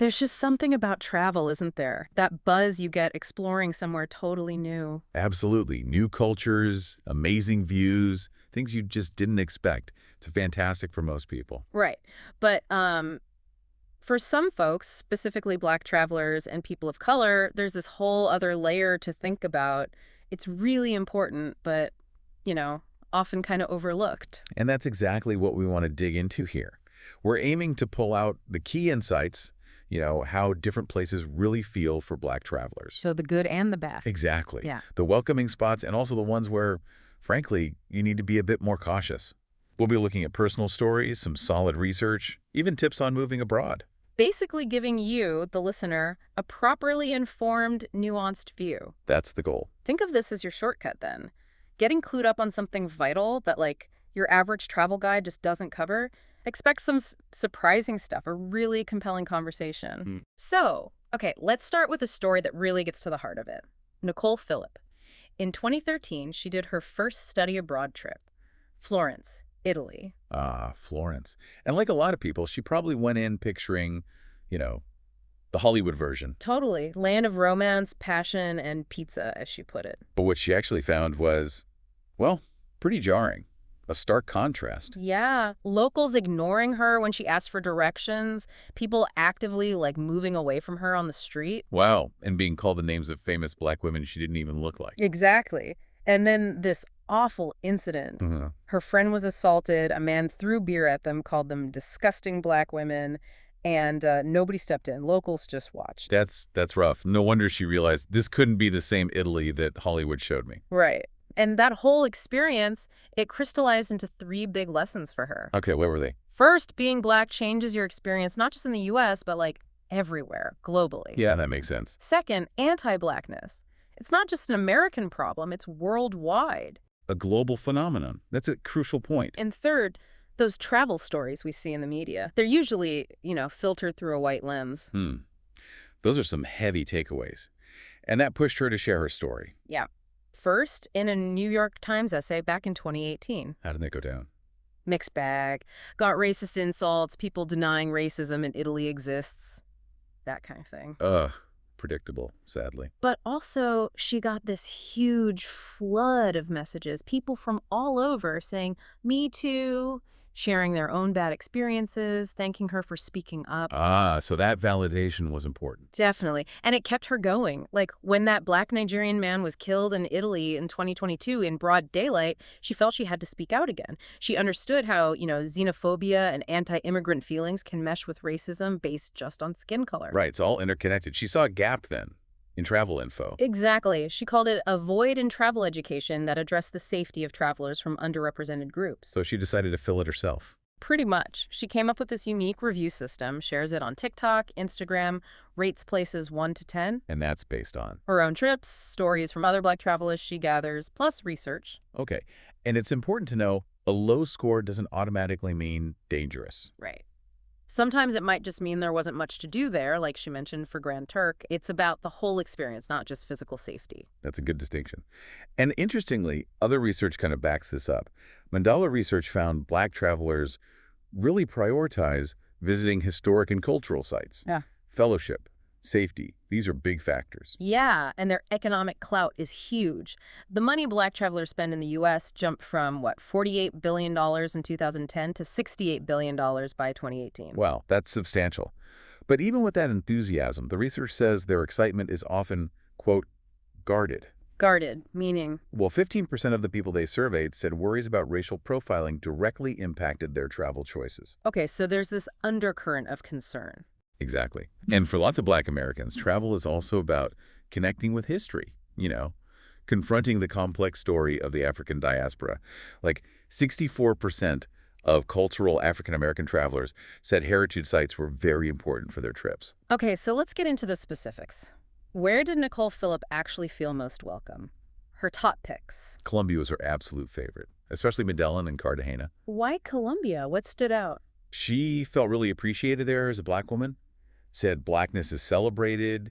There's just something about travel, isn't there? That buzz you get exploring somewhere totally new. Absolutely. New cultures, amazing views, things you just didn't expect. It's fantastic for most people. Right. But for some folks, specifically Black travelers and people of color, there's this whole other layer to think about. It's really important, but, you know, often kind of overlooked. And that's exactly what we want to dig into here. We're aiming to pull out the key insights, how different places really feel for Black travelers. So the good and the bad. Exactly. Yeah. The welcoming spots and also the ones where, frankly, you need to be a bit more cautious. We'll be looking at personal stories, some solid research, even tips on moving abroad. Basically giving you, the listener, a properly informed, nuanced view. That's the goal. Think of this as your shortcut then. Getting clued up on something vital that, like, your average travel guide just doesn't cover. Expect some surprising stuff, a really compelling conversation. So, okay, let's start with a story that really gets to the heart of it. Nicole Phillip. In 2013, she did her first study abroad trip. Florence, Italy. Ah, Florence. And like a lot of people, she probably went in picturing, the Hollywood version. Totally. Land of romance, passion, and pizza, as she put it. But what she actually found was, well, pretty jarring. A stark contrast. Yeah. Locals ignoring her when she asked for directions. People actively, like, moving away from her on the street. Wow. And being called the names of famous Black women she didn't even look like. Exactly. And then this awful incident. Her friend was assaulted. A man threw beer at them, called them disgusting Black women, and nobody stepped in. Locals just watched. That's rough. No wonder she realized this couldn't be the same Italy that Hollywood showed me. Right. And that whole experience, it crystallized into 3 big lessons for her. Okay, what were they? First, being Black changes your experience, not just in the U.S., but, like, everywhere, globally. Yeah, that makes sense. Second, anti-Blackness. It's not just an American problem, it's worldwide. A global phenomenon. That's a crucial point. And third, those travel stories we see in the media, they're usually, filtered through a white lens. Those are some heavy takeaways. And that pushed her to share her story. Yeah. First, in a New York Times essay back in 2018. How did that go down? Mixed bag. Got racist insults, people denying racism in Italy exists. That kind of thing. Predictable, sadly. But also, she got this huge flood of messages, people from all over saying, "Me too," sharing their own bad experiences, thanking her for speaking up. So that validation was important. Definitely. And it kept her going. Like, when that Black Nigerian man was killed in Italy in 2022 in broad daylight, she felt she had to speak out again. She understood how, xenophobia and anti-immigrant feelings can mesh with racism based just on skin color. Right, it's all interconnected. She saw a gap then in travel info. Exactly. She called it a void in travel education that addressed the safety of travelers from underrepresented groups. So she decided to fill it herself. Pretty much. She came up with this unique review system, shares it on TikTok, Instagram, rates places 1 to 10. And that's based on? Her own trips, stories from other Black travelers she gathers, plus research. Okay. And it's important to know a low score doesn't automatically mean dangerous. Right. Sometimes it might just mean there wasn't much to do there, like she mentioned for Grand Turk. It's about the whole experience, not just physical safety. That's a good distinction. And interestingly, other research kind of backs this up. Mandala research found Black travelers really prioritize visiting historic and cultural sites. Yeah. Fellowship, safety, these are big factors. Yeah, and their economic clout is huge. The money Black travelers spend in the U.S. jumped from, $48 billion in 2010 to $68 billion by 2018. Wow, that's substantial. But even with that enthusiasm, the research says their excitement is often, quote, guarded. Guarded, meaning? Well, 15% of the people they surveyed said worries about racial profiling directly impacted their travel choices. Okay, so there's this undercurrent of concern. Exactly. And for lots of Black Americans, travel is also about connecting with history, confronting the complex story of the African diaspora. Like 64% of cultural African-American travelers said heritage sites were very important for their trips. Okay, so let's get into the specifics. Where did Nicole Phillip actually feel most welcome? Her top picks. Colombia was her absolute favorite, especially Medellin and Cartagena. Why Colombia? What stood out? She felt really appreciated there as a Black woman, said Blackness is celebrated.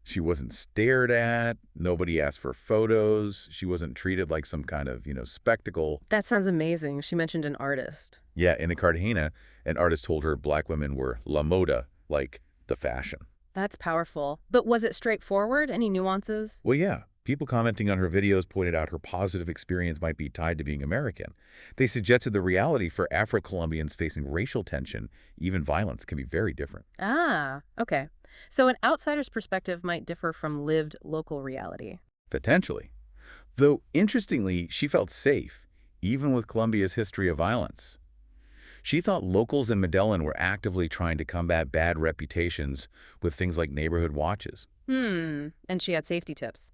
She wasn't stared at. Nobody asked for photos. She wasn't treated like some kind of, spectacle. That sounds amazing. She mentioned an artist. Yeah, in Cartagena, an artist told her Black women were la moda, like the fashion. That's powerful. But was it straightforward? Any nuances? Well, yeah, people commenting on her videos pointed out her positive experience might be tied to being American. They suggested the reality for Afro-Colombians facing racial tension, even violence, can be very different. Ah, okay. So an outsider's perspective might differ from lived local reality. Potentially. Though, interestingly, she felt safe, even with Colombia's history of violence. She thought locals in Medellin were actively trying to combat bad reputations with things like neighborhood watches. And she had safety tips.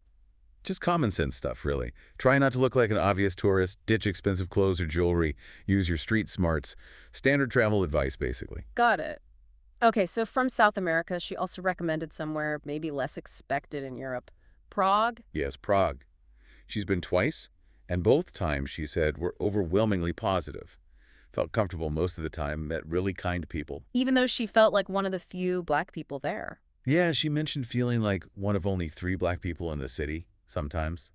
Just common sense stuff, really. Try not to look like an obvious tourist, ditch expensive clothes or jewelry, use your street smarts. Standard travel advice, basically. Got it. Okay, so from South America, she also recommended somewhere maybe less expected in Europe. Prague? Yes, Prague. She's been twice, and both times, she said, were overwhelmingly positive. Felt comfortable most of the time, met really kind people. Even though she felt like one of the few black people there. Yeah, she mentioned feeling like one of only 3 black people in the city, sometimes.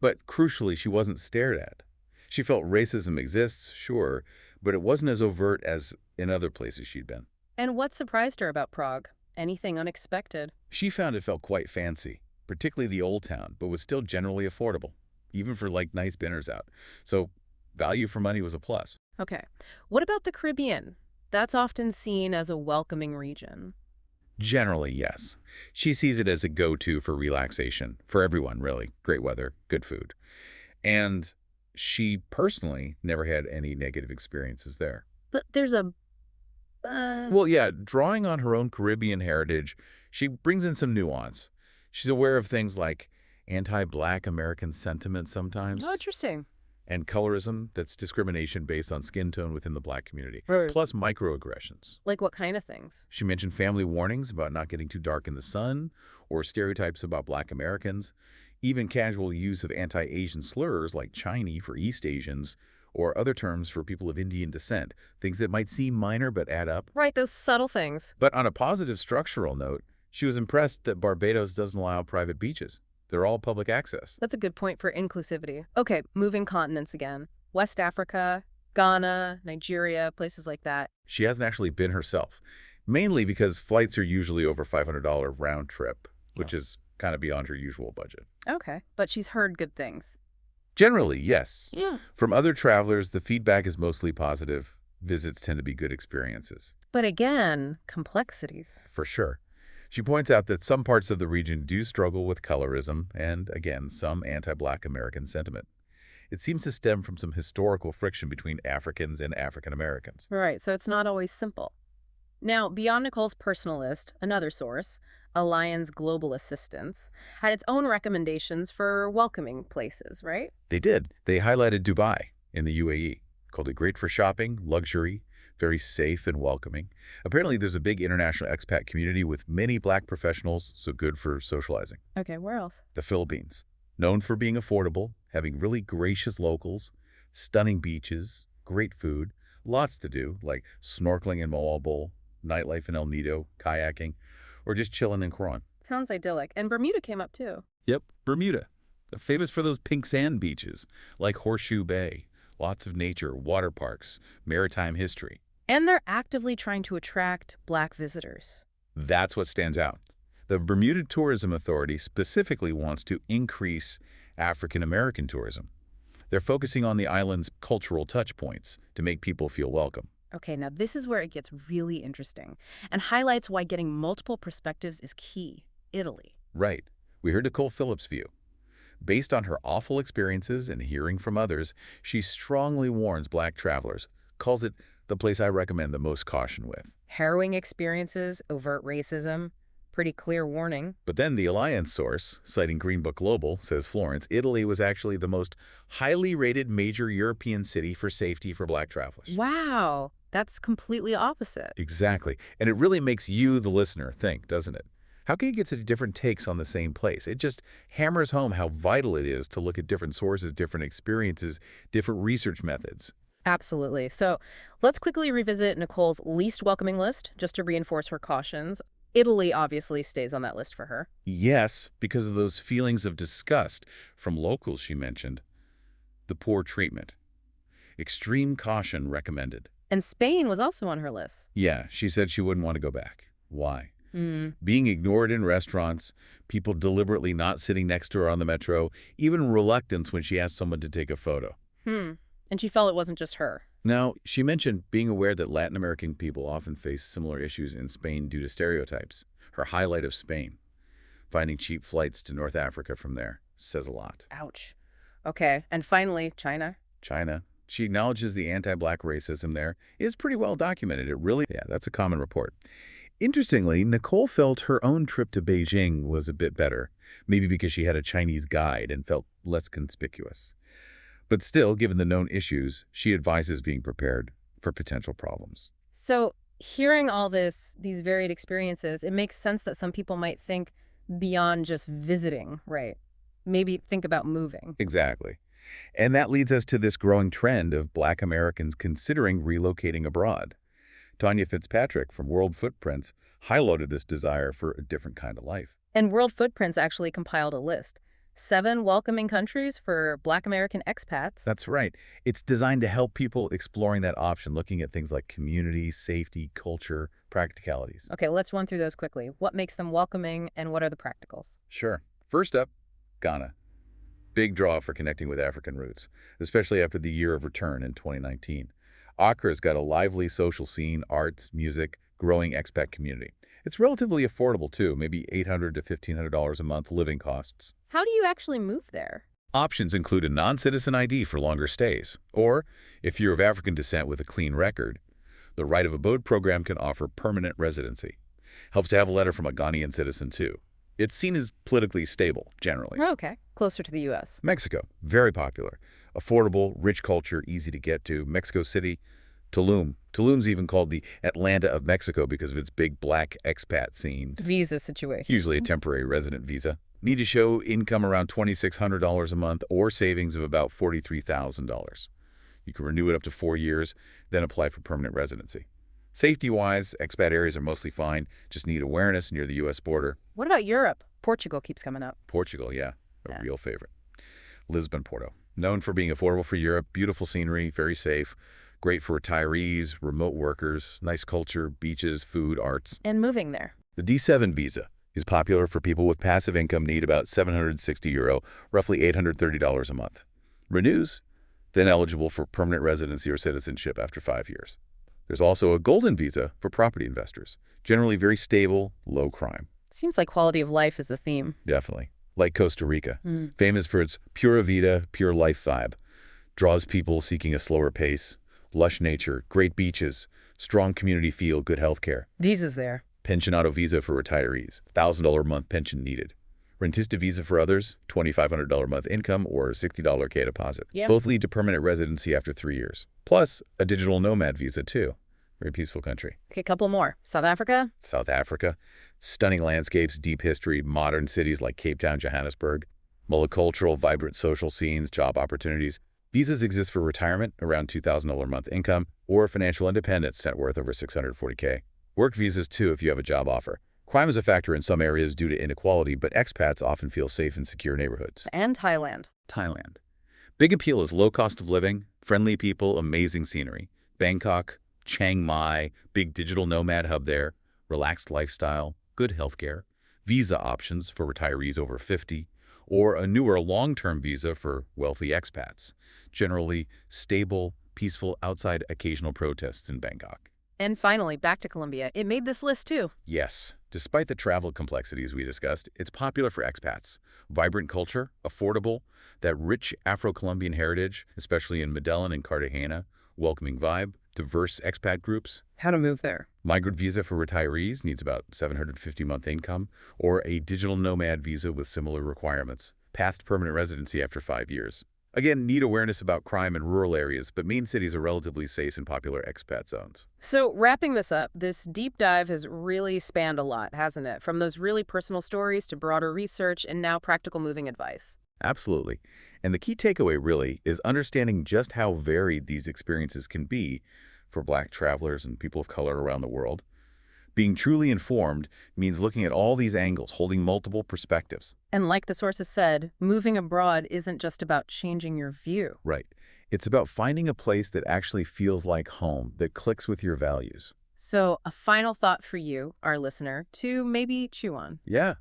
But crucially, she wasn't stared at. She felt racism exists, sure, but it wasn't as overt as in other places she'd been. And what surprised her about Prague? Anything unexpected? She found it felt quite fancy, particularly the old town, but was still generally affordable, even for like nice dinners out. So value for money was a plus. Okay. What about the Caribbean? That's often seen as a welcoming region. Generally, yes. She sees it as a go-to for relaxation, for everyone, really. Great weather, good food. And she personally never had any negative experiences there. But there's a... Well, yeah, drawing on her own Caribbean heritage, she brings in some nuance. She's aware of things like anti-Black American sentiment sometimes, Oh, interesting. and colorism, that's discrimination based on skin tone within the Black community, Right. plus microaggressions. Like what kind of things? She mentioned family warnings about not getting too dark in the sun, or stereotypes about Black Americans, even casual use of anti-Asian slurs like Chinese for East Asians, or other terms for people of Indian descent, things that might seem minor but add up. Right, those subtle things. But on a positive structural note, she was impressed that Barbados doesn't allow private beaches. They're all public access. That's a good point for inclusivity. Okay, moving continents again. West Africa, Ghana, Nigeria, places like that. She hasn't actually been herself, mainly because flights are usually over $500 round trip, which is kind of beyond her usual budget. Okay, but she's heard good things. Generally, yes. Yeah. From other travelers, the feedback is mostly positive. Visits tend to be good experiences. But again, complexities. For sure. She points out that some parts of the region do struggle with colorism and, again, some anti-Black American sentiment. It seems to stem from some historical friction between Africans and African Americans. Right, so it's not always simple. Now, beyond Nicole's personal list, another source, Allianz Global Assistance, had its own recommendations for welcoming places, right? They did. They highlighted Dubai in the UAE, called it great for shopping, luxury, very safe and welcoming. Apparently, there's a big international expat community with many Black professionals, so good for socializing. Okay, where else? The Philippines, known for being affordable, having really gracious locals, stunning beaches, great food, lots to do, like snorkeling in Moalboal, nightlife in El Nido, kayaking, or just chilling in Coron. Sounds idyllic. And Bermuda came up too. Yep, Bermuda. They're famous for those pink sand beaches, like Horseshoe Bay. Lots of nature, water parks, maritime history. And they're actively trying to attract Black visitors. That's what stands out. The Bermuda Tourism Authority specifically wants to increase African American tourism. They're focusing on the island's cultural touch points to make people feel welcome. Okay, now this is where it gets really interesting and highlights why getting multiple perspectives is key. Italy. Right. We heard Nicole Phillips' view. Based on her awful experiences and hearing from others, she strongly warns Black travelers, calls it the place I recommend the most caution with. Harrowing experiences, overt racism, pretty clear warning. But then the Alliance source, citing Green Book Global, says Florence, Italy was actually the most highly rated major European city for safety for Black travelers. Wow, that's completely opposite. Exactly. And it really makes you, the listener, think, doesn't it? How can you get such different takes on the same place? It just hammers home how vital it is to look at different sources, different experiences, different research methods. Absolutely. So let's quickly revisit Nicole's least welcoming list, just to reinforce her cautions. Italy obviously stays on that list for her. Yes, because of those feelings of disgust from locals she mentioned. The poor treatment. Extreme caution recommended. And Spain was also on her list. Yeah, she said she wouldn't want to go back. Why? Hmm. Being ignored in restaurants, people deliberately not sitting next to her on the metro, even reluctance when she asked someone to take a photo. Hmm. And she felt it wasn't just her. Now, she mentioned being aware that Latin American people often face similar issues in Spain due to stereotypes. Her highlight of Spain, finding cheap flights to North Africa from there, says a lot. Ouch. Okay. And finally, China. China, she acknowledges the anti-black racism there is pretty well documented. Yeah, that's a common report. Interestingly, Nicole felt her own trip to Beijing was a bit better, maybe because she had a Chinese guide and felt less conspicuous. But still, given the known issues, she advises being prepared for potential problems. So, hearing all these varied experiences, it makes sense that some people might think beyond just visiting, right? Maybe think about moving. Exactly. And that leads us to this growing trend of Black Americans considering relocating abroad. Tanya Fitzpatrick from World Footprints highlighted this desire for a different kind of life. And World Footprints actually compiled a list. 7 welcoming countries for Black American expats. That's right. It's designed to help people exploring that option, looking at things like community, safety, culture, practicalities. Okay, let's run through those quickly. What makes them welcoming and what are the practicals? Sure. First up, Ghana. Big draw for connecting with African roots, especially after the year of return in 2019. Accra's got a lively social scene, arts, music, growing expat community. It's relatively affordable too, maybe $800 to $1,500 a month living costs. How do you actually move there? Options include a non-citizen ID for longer stays, or, if you're of African descent with a clean record, the Right of Abode program can offer permanent residency. Helps to have a letter from a Ghanaian citizen too. It's seen as politically stable, generally. Okay, closer to the U.S. Mexico, very popular. Affordable, rich culture, easy to get to. Mexico City, Tulum. Tulum's even called the Atlanta of Mexico because of its big Black expat scene. Visa situation. Usually a temporary resident visa. Need to show income around $2,600 a month or savings of about $43,000. You can renew it up to 4 years, then apply for permanent residency. Safety-wise, expat areas are mostly fine. Just need awareness near the U.S. border. What about Europe? Portugal keeps coming up. Portugal, yeah, a Yeah. real favorite. Lisbon, Porto. Known for being affordable for Europe, beautiful scenery, very safe, great for retirees, remote workers, nice culture, beaches, food, arts. And moving there. The D7 visa is popular for people with passive income need about €760, roughly $830 a month. Renews, then eligible for permanent residency or citizenship after 5 years. There's also a golden visa for property investors, generally very stable, low crime. Seems like quality of life is the theme. Definitely. Like Costa Rica, famous for its pura vida, pure life vibe. Draws people seeking a slower pace, lush nature, great beaches, strong community feel, good healthcare. Visas there. Pensionado visa for retirees, $1,000 a month pension needed. Rentista visa for others, $2,500 a month income or $60 K deposit. Yep. Both lead to permanent residency after 3 years. Plus, a digital nomad visa too. Very peaceful country. Okay, couple more. South Africa? South Africa, stunning landscapes, deep history, modern cities like Cape Town, Johannesburg, multicultural, vibrant social scenes, job opportunities. Visas exist for retirement, around $2,000 a month income, or financial independence, net worth over $640K. Work visas too if you have a job offer. Crime is a factor in some areas due to inequality, but expats often feel safe in secure neighborhoods. And Thailand. Thailand. Big appeal is low cost of living, friendly people, amazing scenery. Bangkok, Chiang Mai, big digital nomad hub there, relaxed lifestyle, good healthcare, visa options for retirees over 50, or a newer long-term visa for wealthy expats. Generally stable, peaceful outside occasional protests in Bangkok. And finally, back to Colombia. It made this list too. Yes, despite the travel complexities we discussed, it's popular for expats. Vibrant culture, affordable, that rich Afro-Colombian heritage, especially in Medellin and Cartagena, welcoming vibe, diverse expat groups. How to move there. Migrant visa for retirees needs about $750-month income, or a digital nomad visa with similar requirements. Path to permanent residency after 5 years. Again, need awareness about crime in rural areas, but main cities are relatively safe and popular expat zones. So wrapping this up, this deep dive has really spanned a lot, hasn't it? From those really personal stories to broader research and now practical moving advice. Absolutely. And the key takeaway really is understanding just how varied these experiences can be for Black travelers and people of color around the world. Being truly informed means looking at all these angles, holding multiple perspectives. And like the sources said, moving abroad isn't just about changing your view. Right. It's about finding a place that actually feels like home, that clicks with your values. So, a final thought for you, our listener, to maybe chew on. Yeah.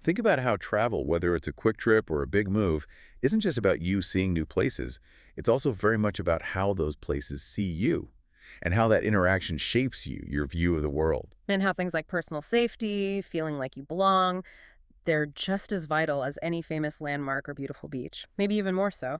Think about how travel, whether it's a quick trip or a big move, isn't just about you seeing new places. It's also very much about how those places see you and how that interaction shapes you, your view of the world. And how things like personal safety, feeling like you belong, they're just as vital as any famous landmark or beautiful beach. Maybe even more so.